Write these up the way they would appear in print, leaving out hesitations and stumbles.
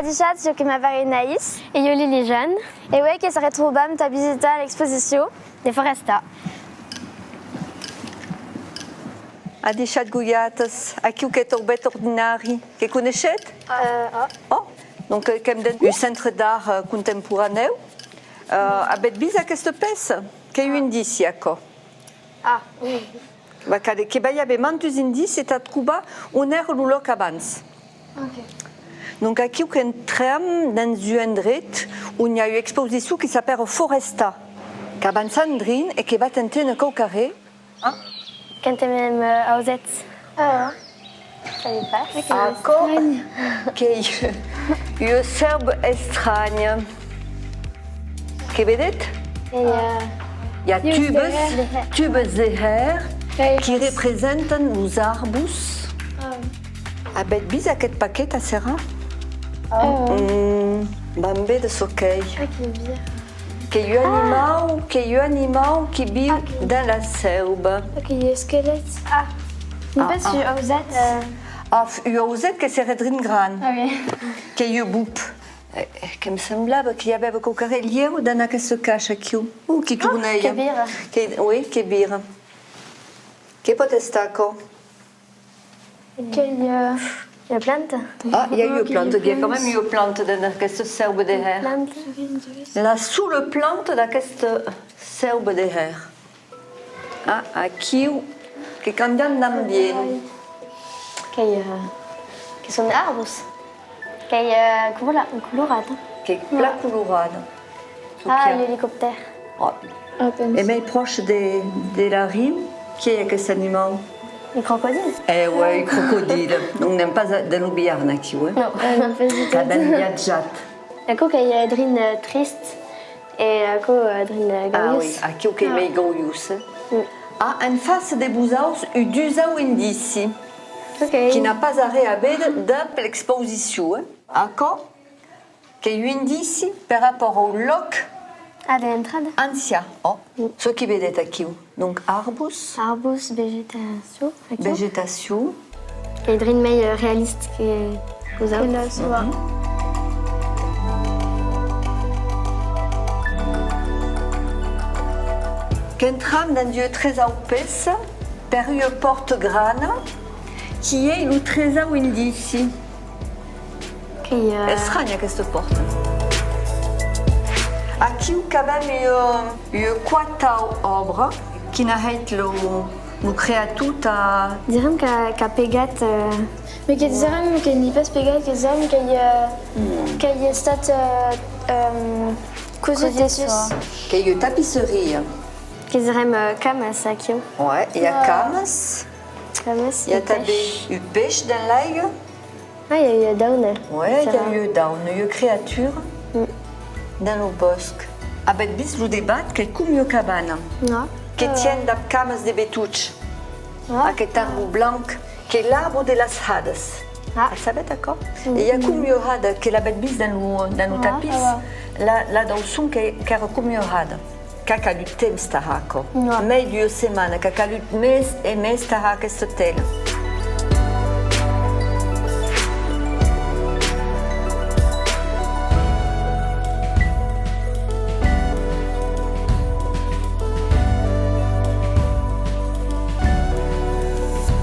Adichat, eu que m'appelle Naïs. E io Lili Jeanne, E ouais, que se retroubam ta visita l'exposition. de Foresta. Adichat Guiatas, aqui o que é torbet ordinari, que conhechet? Oh, donc kem den o Centre d'Art Contemporaneu, abet bis aquesta peça, que é o indici, ako. Ah, oui. Que vai haver mantus indicis et a trobar on er lo loc abans. Ok. Donc aqui o que entrem dans un endret on y a une exposition qui s'appelle Foresta, qu'abans andrin et que va tenter ne caucaré. Cante même auzet. Ah, Ça lui passe. Ako, que é o serbe estranho. Que vedet? Et Il y a tubes de hair qui représentent nos arbus. Abet bis aquest paquet a serra. Bambé de soquei. ah, que bien. Que é o animal qui vit dans la selva. Ok, il y a squelette. Ah, mais pas sur Ozat. Ah, o oset que se redrin gran. Ah oui. Que é o bup. Que me semblava que hi havia qualquer lieu dans aquesta caixa aquí. Que torneia. que bira. Oui, que bira. Que pot estar, co? Quelle la plante. Ah, il y a eu une plante. Il y a quand même eu une plante dans cette serbe de hair. Plante. La sous-le plante de cette serbe de hair. Ah, aqui, que cambiam d'ambiente. Que sono arbus. Que colorata. Que é pla colorada. Ah, l'hélicoptère. Oh. Et mais proche de la rime, qui est cet animal? Les crocodiles. Eh oui, crocodile. On n'aime pas de l'oubliar aqui, oui. Non. Caben viatjat. Ecco che è drin triste e ecco drin Ah oui, gaius. aqui o que é meio gaulhus. Ah, en face de Busaus, o Dusau indici, Ok. qui n'a pas arrêt à ver de l'exposition. D'accord? Que é o indici par rapport au loc Ah, de entrada. ancien. Oh, ce qui vedet aqui. Donc, arbus, Arbus, végétation. Aqui. végétation. E drin meio realiste que os Que là, arbus. ça va. Qu'entram dans Dieu très aupès, per une porte grande, qui est le trésor indici. Que Estranha aquesta porta. Aqui o cabem o quatau obra, que na reit lo creatuta. direm que pegat Mais qu'il y a des qui n'y pas spégal, qu'il y a stat cause dessus. Que é tapisserie. que direm camas aqui. Ouais, il y a camas, Camas il y a e tabé peixe. o peixe dans l'ail. Ah, il y a daune. Ouais, il y Ça a va. eu down, une créature dans le bosque. Avec bis le débat que est comme une cabane. Non. Que tiennent des camas de betuche. Aquest arbre blanc, qui est l'arbre de las hadas. Ah. Vous savez, d'accord? Et il y a comme une hada, qui est la bête bis dans le tapis. Là, dans le son, qui est comme une hada. Caca du thème stahako. Mais Dieu semaine, caca du mes et mes stahak est tel.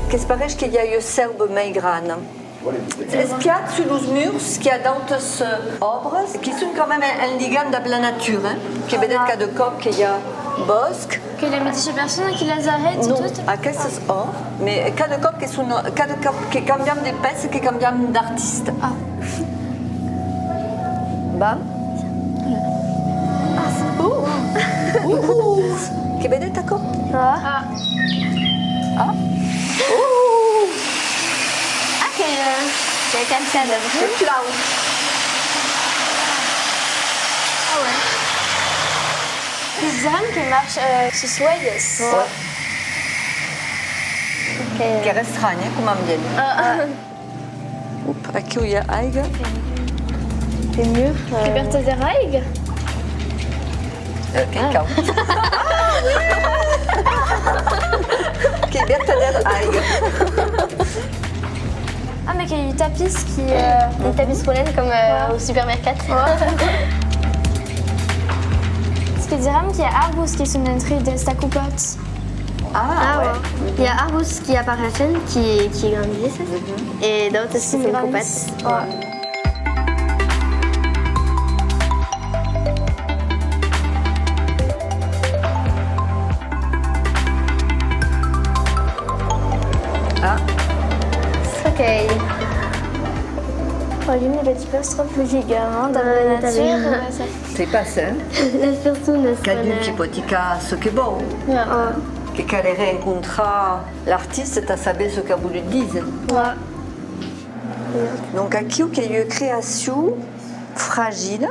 Que se parece qu'il y a eu serbe mais grande. Est-ce qu'il y a sur les murs, qu'il y a d'autres œuvres qui sont quand même un ligand de la nature, hein? Qui veut dire qu'il y a de cop, qu'il y a bosque. Qu'il a mis chez personne qui les arrête Non, toutes. à quelques œuvres, mais cada cop qui sont cada cop qui cambiam de pes et qui cambiam d'artiste. Ah. Bam. Che vedete qua? Ah. Ah. Ah, que cansada. Le clown. Ah ouais. Qu'ils direm qui marche ce soir, yes. Che era strano, come ambiente. Aqui il y a aiga. Des murs. Liberté des règles. Che cau. Che berta der aiga. Ah, mais qu'il y a eu tapis qui... Une tapis roulette comme au supermarché. Ce que diram qu'il y a arbus qui sont entrés desta coupot. Ah, ouais. Il y a arbus qui apparaissent, qui grandissent, et d'autres qui sont coupettes. Ok. Olhem les petits peu trop plus également dans la nature. C'est pas ça. Les personnes Caduci potica ce che bon. Che qu'elle rencontra l'artiste, tu savais ce qu'elle voulu dire. Donc, aqui o que é a création fragile.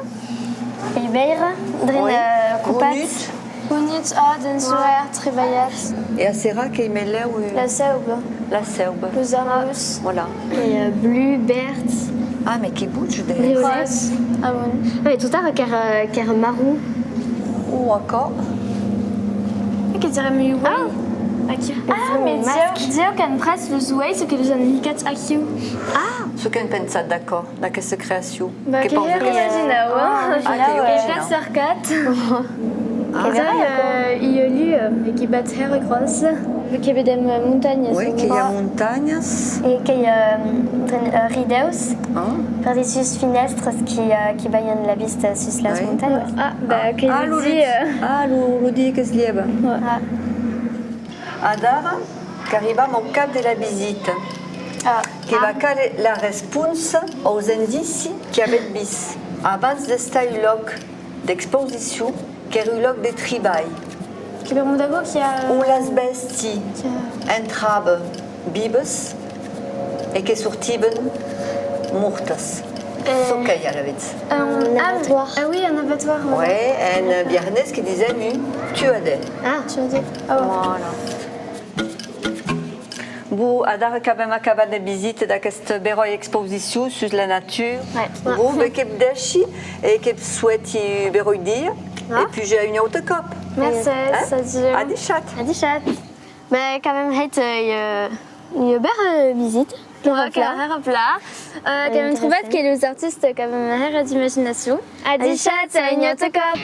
Ribeira, drine coupettes. Bonit, den soir, travaillat. Et a serra que me leu La selbe. la selbe. Les arbus. Voilà. Et bleu, vert. Ah, mais que bouge de. Rose. Ah bon. Oui, tout à car marron. Ou encore. Et que dirait mieux. Ah, mais Dio can presse le zoué, ce que les américains acquièrent. Ce qu'on pense d'accord, dans cette création. Bah, Que que pense que imagina, Ah, que Et original. 4 sur 4. Il y a lu qui bat Herre Grosse. Qui avait des montagnes. Oui, qu'il y a montagnes. Et qu'il y a rideus, Hein? versus finestres qui vaillent la vista sur la Oui. montagne. Ah, bah, qu'il Ah, dit. lo dit que se liebe. Adara, qu'arriva mon cap de la visite. Che va cale la réponse aux indices qui avaient bis. Avant d'esta un loc d'exposition, qui est un loc de travail. Qui est Mondago qui a. Où las besti entraven bibes et que sortiven mortes. Ce qu'il y a la vite. Un abattoir. Ah oui, un abattoir. Oui, un viernes qui disait nu, tu as des. Ah, Tu as dit. Ah ouais. Voilà. Vous, Adar, quand même, acabé de visite d'aquesta belle exposition sur la nature. Vous, que vous et que souhaitez vous dire. Et puis, j'ai une autre cop. Merci, ça dit. À des chats. à des chats. Mais quand même, il y a une belle visite. Qui a un plat. Quand même, trouvé que les artistes, quand même, un d'imagination. À des chats, c'est une autre cop.